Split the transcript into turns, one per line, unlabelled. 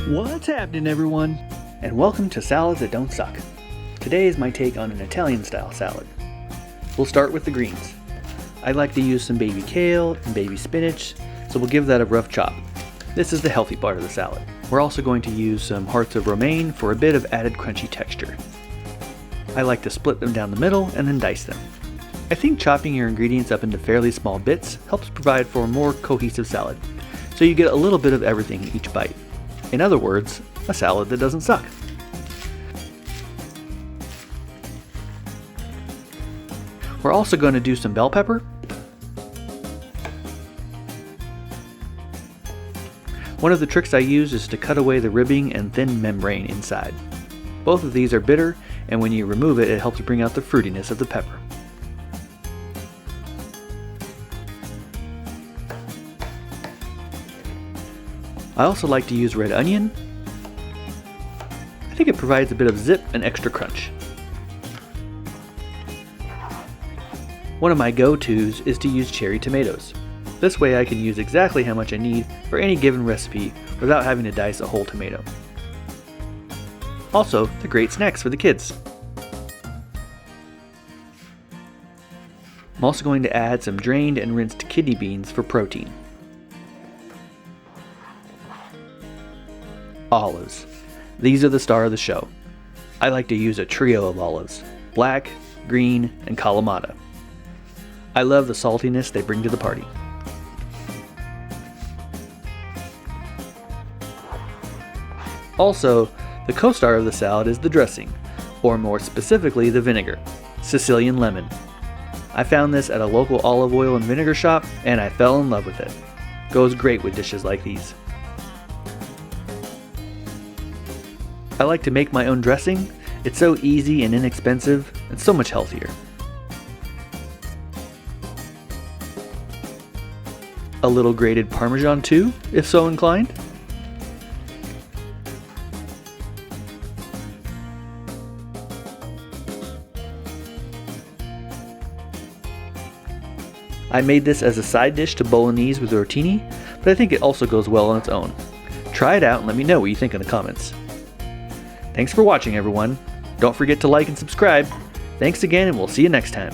What's happening, everyone? And welcome to Salads That Don't Suck. Today is my take on an Italian style salad. We'll start with the greens. I like to use some baby kale and baby spinach, so we'll give that a rough chop. This is the healthy part of the salad. We're also going to use some hearts of romaine for a bit of added crunchy texture. I like to split them down the middle and then dice them. I think chopping your ingredients up into fairly small bits helps provide for a more cohesive salad, so you get a little bit of everything in each bite. In other words, a salad that doesn't suck. We're also going to do some bell pepper. One of the tricks I use is to cut away the ribbing and thin membrane inside. Both of these are bitter, and when you remove it, it helps bring out the fruitiness of the pepper. I also like to use red onion. I think it provides a bit of zip and extra crunch. One of my go-tos is to use cherry tomatoes. This way I can use exactly how much I need for any given recipe without having to dice a whole tomato. Also, they're great snacks for the kids. I'm also going to add some drained and rinsed kidney beans for protein. Olives. These are the star of the show. I like to use a trio of olives: black, green, and Kalamata. I love the saltiness they bring to the party. Also, the co-star of the salad is the dressing, or more specifically the vinegar, Sicilian lemon. I found this at a local olive oil and vinegar shop, and I fell in love with it. Goes great with dishes like these. I like to make my own dressing. It's so easy and inexpensive, and so much healthier. A little grated Parmesan too, if so inclined. I made this as a side dish to bolognese with rotini, but I think it also goes well on its own. Try it out and let me know what you think in the comments. Thanks for watching, everyone. Don't forget to like and subscribe. Thanks again, and we'll see you next time.